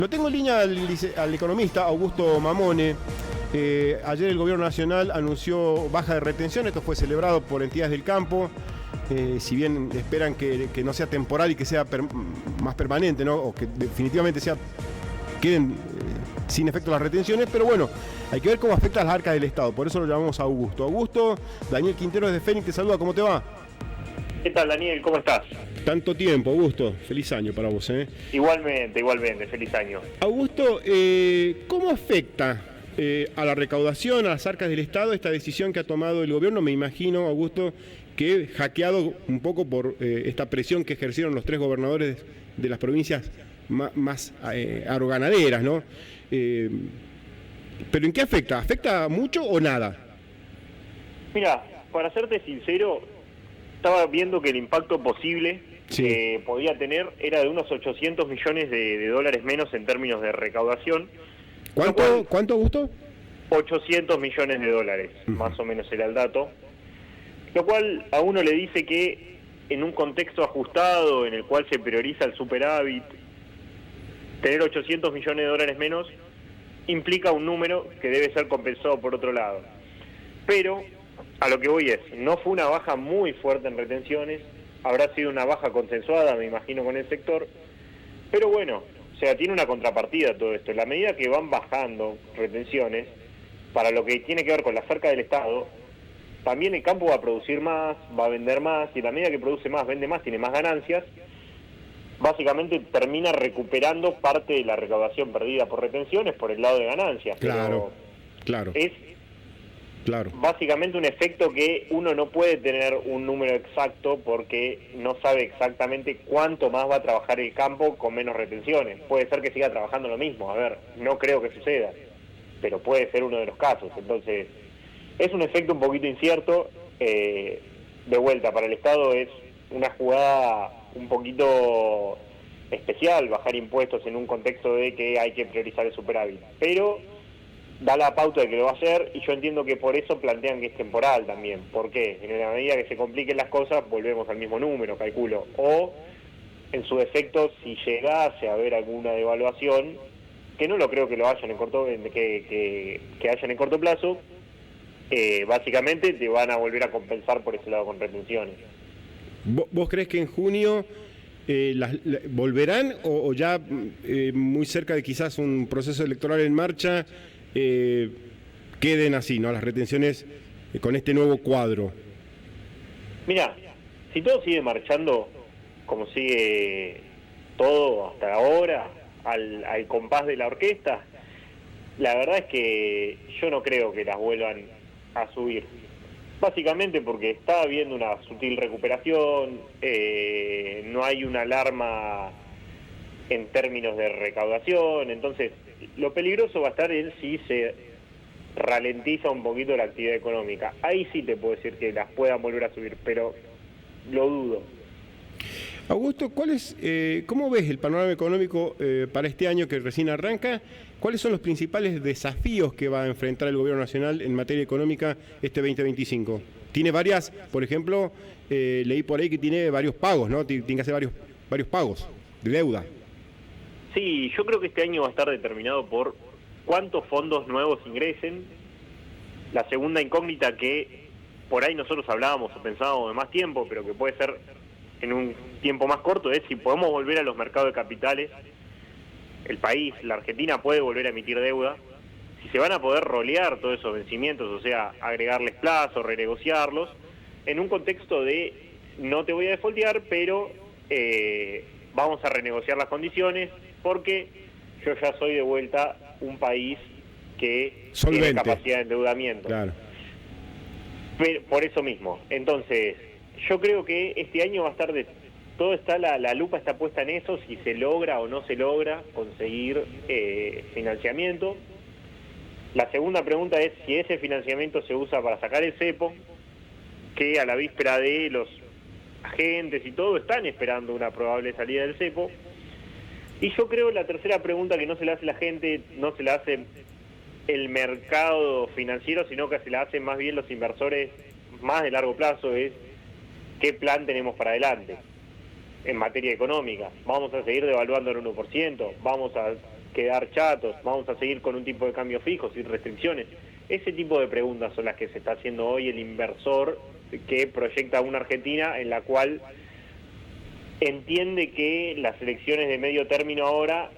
Lo tengo en línea al economista Augusto Mamone. Ayer el gobierno nacional anunció baja de retención, esto fue celebrado por entidades del campo, si bien esperan que no sea temporal y que sea más permanente, ¿no? O que definitivamente queden sin efecto las retenciones, pero bueno, hay que ver cómo afecta a las arcas del Estado, por eso lo llamamos a Augusto. Augusto, Daniel Quintero desde Fénix te saluda, ¿cómo te va? ¿Qué tal, Daniel? ¿Cómo estás? Tanto tiempo, Augusto. Feliz año para vos, ¿eh? Igualmente, feliz año. Augusto, ¿cómo afecta a la recaudación, a las arcas del Estado, esta decisión que ha tomado el gobierno? Me imagino, Augusto, que hackeado un poco por esta presión que ejercieron los tres gobernadores de las provincias más agroganaderas, ¿no? ¿Pero en qué afecta? ¿Afecta mucho o nada? Mira, para serte sincero, estaba viendo que el impacto posible que podía tener era de unos 800 millones de dólares menos en términos de recaudación. ¿Cuánto, Augusto? 800 millones de dólares, más o menos era el dato. Lo cual a uno le dice que en un contexto ajustado en el cual se prioriza el superávit, tener 800 millones de dólares menos implica un número que debe ser compensado por otro lado. Pero a lo que voy es, no fue una baja muy fuerte en retenciones, habrá sido una baja consensuada, me imagino, con el sector, pero bueno, o sea, tiene una contrapartida todo esto. En la medida que van bajando retenciones, para lo que tiene que ver con la cerca del Estado, también el campo va a producir más, va a vender más, y en la medida que produce más, vende más, tiene más ganancias, básicamente termina recuperando parte de la recaudación perdida por retenciones por el lado de ganancias. Claro. Es básicamente un efecto que uno no puede tener un número exacto porque no sabe exactamente cuánto más va a trabajar el campo con menos retenciones. Puede ser que siga trabajando lo mismo, a ver, no creo que suceda, pero puede ser uno de los casos. Entonces, es un efecto un poquito incierto. De vuelta, para el Estado es una jugada un poquito especial, bajar impuestos en un contexto de que hay que priorizar el superávit, pero da la pauta de que lo va a hacer, y yo entiendo que por eso plantean que es temporal también. ¿Por qué? En la medida que se compliquen las cosas, volvemos al mismo número, calculo. O, en su defecto, si llegase a haber alguna devaluación, que no lo creo que lo hayan que hayan en corto plazo, básicamente te van a volver a compensar por ese lado con retenciones. ¿Vos crees que en junio volverán o ya muy cerca de quizás un proceso electoral en marcha queden así, ¿no? Las retenciones con este nuevo cuadro. Mira, si todo sigue marchando como sigue todo hasta ahora, al compás de la orquesta, la verdad es que yo no creo que las vuelvan a subir. Básicamente porque está habiendo una sutil recuperación, no hay una alarma en términos de recaudación. Entonces lo peligroso va a estar en si se ralentiza un poquito la actividad económica. Ahí sí te puedo decir que las puedan volver a subir, pero lo dudo. Augusto, ¿cómo ves el panorama económico para este año que recién arranca? ¿Cuáles son los principales desafíos que va a enfrentar el gobierno nacional en materia económica este 2025? Tiene varias, por ejemplo, leí por ahí que tiene varios pagos, ¿no? Tiene que hacer varios pagos de deuda. Sí, yo creo que este año va a estar determinado por cuántos fondos nuevos ingresen. La segunda incógnita, que por ahí nosotros hablábamos o pensábamos de más tiempo, pero que puede ser en un tiempo más corto, es si podemos volver a los mercados de capitales. El país, la Argentina, puede volver a emitir deuda. Si se van a poder rolear todos esos vencimientos, o sea, agregarles plazos, renegociarlos, en un contexto de no te voy a defaultear, pero vamos a renegociar las condiciones, porque yo ya soy de vuelta un país que solvente, tiene capacidad de endeudamiento. Claro. Pero, por eso mismo. Entonces, yo creo que este año va a estar la lupa está puesta en eso, si se logra o no se logra conseguir financiamiento. La segunda pregunta es si ese financiamiento se usa para sacar el cepo, que a la víspera de los agentes y todo están esperando una probable salida del cepo. Y yo creo la tercera pregunta, que no se la hace la gente, no se la hace el mercado financiero, sino que se la hacen más bien los inversores más de largo plazo, es ¿qué plan tenemos para adelante en materia económica? ¿Vamos a seguir devaluando el 1%? ¿Vamos a quedar chatos, vamos a seguir con un tipo de cambio fijo, sin restricciones. Ese tipo de preguntas son las que se está haciendo hoy el inversor que proyecta una Argentina en la cual entiende que las elecciones de medio término ahora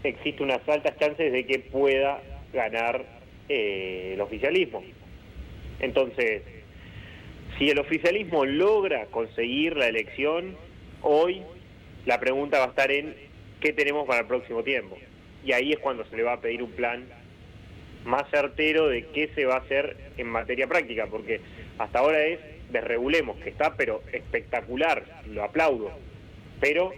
existe unas altas chances de que pueda ganar el oficialismo. Entonces, si el oficialismo logra conseguir la elección, hoy la pregunta va a estar en qué tenemos para el próximo tiempo. Y ahí es cuando se le va a pedir un plan más certero de qué se va a hacer en materia práctica, porque hasta ahora es desregulemos, que está pero espectacular, lo aplaudo, pero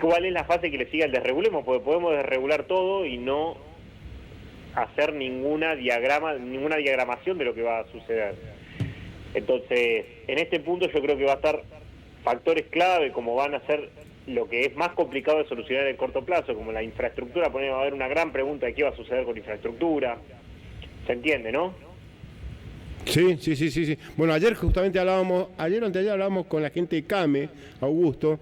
¿cuál es la fase que le sigue al desregulemos? Porque podemos desregular todo y no hacer ninguna diagramación de lo que va a suceder. Entonces, en este punto yo creo que va a estar factores clave como van a ser lo que es más complicado de solucionar en el corto plazo, como la infraestructura. Va a haber una gran pregunta de qué va a suceder con infraestructura. ¿Se entiende, no? Sí. Bueno, ayer o anteayer hablábamos con la gente de CAME, Augusto,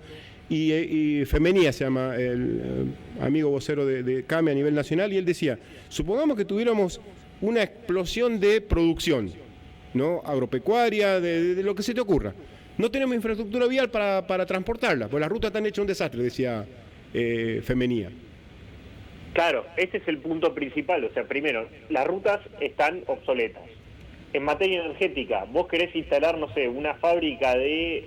y Femenía se llama, el amigo vocero de CAME a nivel nacional, y él decía, supongamos que tuviéramos una explosión de producción, ¿no? Agropecuaria, de lo que se te ocurra. No tenemos infraestructura vial para transportarla, pues las rutas están hechas un desastre, decía Femenía. Claro, ese es el punto principal. O sea, primero, las rutas están obsoletas. En materia energética, vos querés instalar, no sé, una fábrica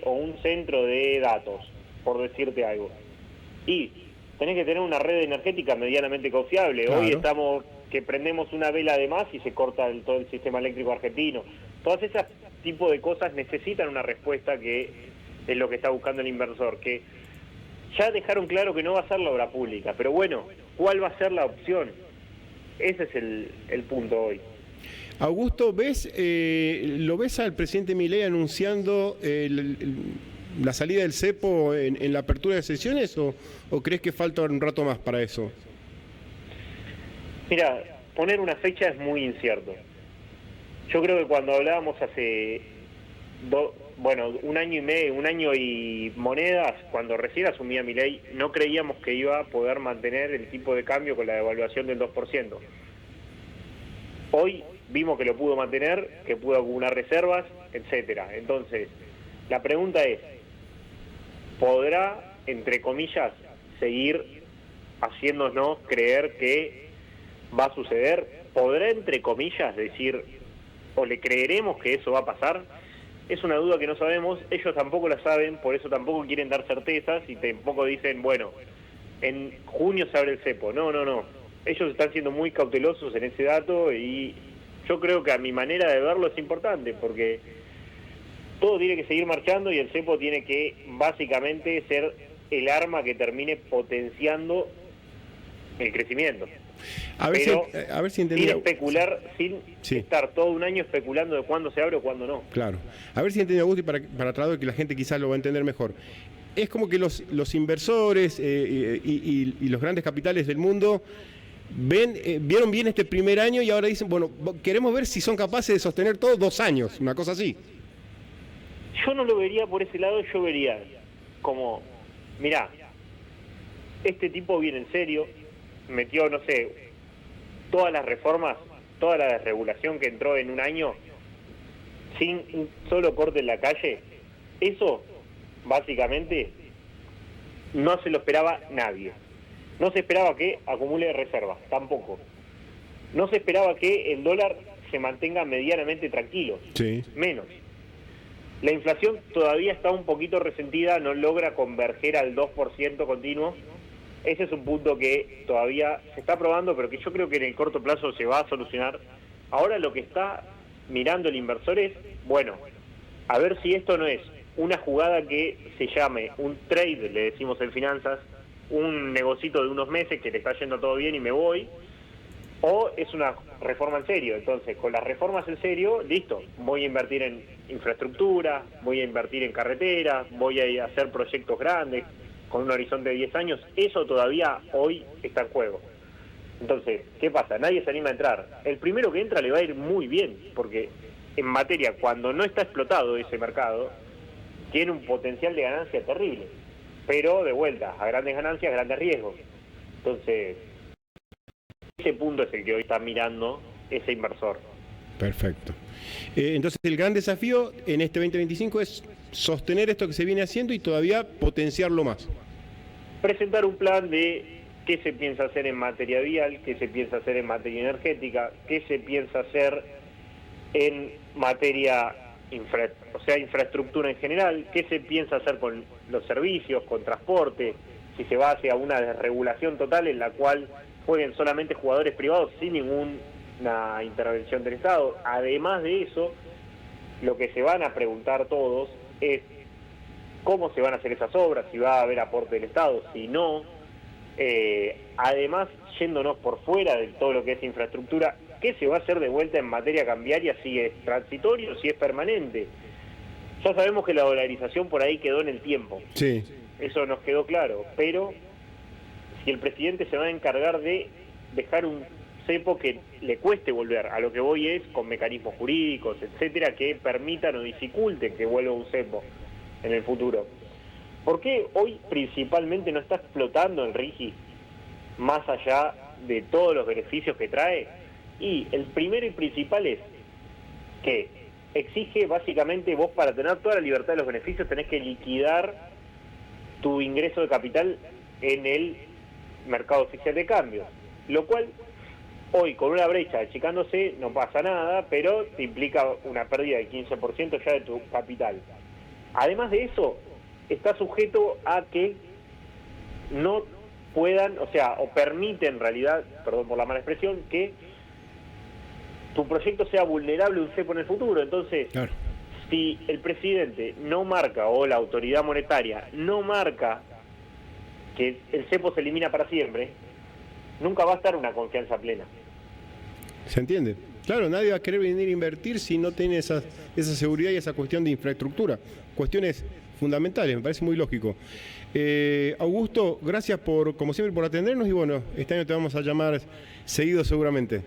o un centro de datos, por decirte algo. Y tenés que tener una red energética medianamente confiable. Claro. Hoy estamos que prendemos una vela de más y se corta todo el sistema eléctrico argentino. Todas esas tipo de cosas necesitan una respuesta, que es lo que está buscando el inversor, que ya dejaron claro que no va a ser la obra pública, pero bueno, ¿cuál va a ser la opción? Ese es el punto hoy. Augusto, ¿lo ves al presidente Milei anunciando la salida del cepo en la apertura de sesiones o crees que falta un rato más para eso? Mira, poner una fecha es muy incierto. Yo creo que cuando hablábamos hace un año y monedas, cuando recién asumía Milei, no creíamos que iba a poder mantener el tipo de cambio con la devaluación del 2%. Hoy vimos que lo pudo mantener, que pudo acumular reservas, etcétera. Entonces, la pregunta es, ¿podrá, entre comillas, seguir haciéndonos creer que va a suceder? ¿Podrá, entre comillas, decir, o le creeremos que eso va a pasar? Es una duda que no sabemos, ellos tampoco la saben, por eso tampoco quieren dar certezas y tampoco dicen, bueno, en junio se abre el cepo. No. Ellos están siendo muy cautelosos en ese dato y yo creo que a mi manera de verlo es importante, porque todo tiene que seguir marchando y el cepo tiene que básicamente ser el arma que termine potenciando el crecimiento. A ver si entendía. Sin especular, sin estar todo un año especulando de cuándo se abre o cuándo no. Claro. A ver si entendí, Augusto, y para tratar de que la gente quizás lo va a entender mejor. Es como que los inversores y los grandes capitales del mundo vieron bien este primer año y ahora dicen, bueno, queremos ver si son capaces de sostener todo 2 años, una cosa así. Yo no lo vería por ese lado, yo vería como, mirá, este tipo viene en serio, metió, no sé, todas las reformas, toda la desregulación que entró en un año, sin un solo corte en la calle. Eso, básicamente, no se lo esperaba nadie. No se esperaba que acumule reservas, tampoco. No se esperaba que el dólar se mantenga medianamente tranquilo, sí. Menos. La inflación todavía está un poquito resentida, no logra converger al 2% continuo. Ese es un punto que todavía se está probando, pero que yo creo que en el corto plazo se va a solucionar. Ahora lo que está mirando el inversor es, bueno, a ver si esto no es una jugada que se llame un trade, le decimos en finanzas, un negocito de unos meses que le está yendo todo bien y me voy, o es una reforma en serio. Entonces, con las reformas en serio, listo, voy a invertir en infraestructura, voy a invertir en carreteras, voy a hacer proyectos grandes, con un horizonte de 10 años, eso todavía hoy está en juego. Entonces, ¿qué pasa? Nadie se anima a entrar. El primero que entra le va a ir muy bien, porque en materia, cuando no está explotado ese mercado, tiene un potencial de ganancia terrible. Pero, de vuelta, a grandes ganancias, grandes riesgos. Entonces, ese punto es el que hoy está mirando ese inversor. Perfecto. Entonces el gran desafío en este 2025 es sostener esto que se viene haciendo y todavía potenciarlo más. Presentar un plan de qué se piensa hacer en materia vial, qué se piensa hacer en materia energética, qué se piensa hacer en materia infraestructura en general, qué se piensa hacer con los servicios, con transporte, si se va hacia una desregulación total en la cual jueguen solamente jugadores privados sin ninguna intervención del Estado. Además de eso, lo que se van a preguntar todos es cómo se van a hacer esas obras, si va a haber aporte del Estado, si no. Además, yéndonos por fuera de todo lo que es infraestructura, ¿qué se va a hacer de vuelta en materia cambiaria? Si es transitorio, si es permanente. Ya sabemos que la dolarización por ahí quedó en el tiempo. Sí. Eso nos quedó claro. Pero si el presidente se va a encargar de dejar un cepo que le cueste volver, a lo que voy es con mecanismos jurídicos, etcétera, que permitan o dificulten que vuelva un cepo en el futuro. ¿Por qué hoy principalmente no está explotando el RIGI más allá de todos los beneficios que trae? Y el primero y principal es que exige básicamente vos, para tener toda la libertad de los beneficios, tenés que liquidar tu ingreso de capital en el mercado oficial de cambios, lo cual hoy con una brecha achicándose no pasa nada, pero te implica una pérdida del 15% ya de tu capital. Además de eso, está sujeto a que no puedan, o permite en realidad, perdón por la mala expresión, que tu proyecto sea vulnerable a un cepo en el futuro. Entonces, claro, si el presidente no marca, o la autoridad monetaria no marca que el cepo se elimina para siempre, nunca va a estar una confianza plena. ¿Se entiende? Claro, nadie va a querer venir a invertir si no tiene esa seguridad y esa cuestión de infraestructura. Cuestiones fundamentales, me parece muy lógico. Augusto, gracias como siempre por atendernos y bueno, este año te vamos a llamar seguido seguramente.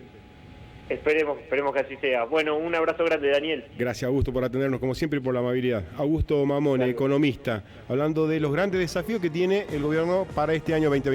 Esperemos que así sea. Bueno, un abrazo grande, Daniel. Gracias, Augusto, por atendernos como siempre y por la amabilidad. Augusto Mamone, economista, hablando de los grandes desafíos que tiene el gobierno para este año 2020.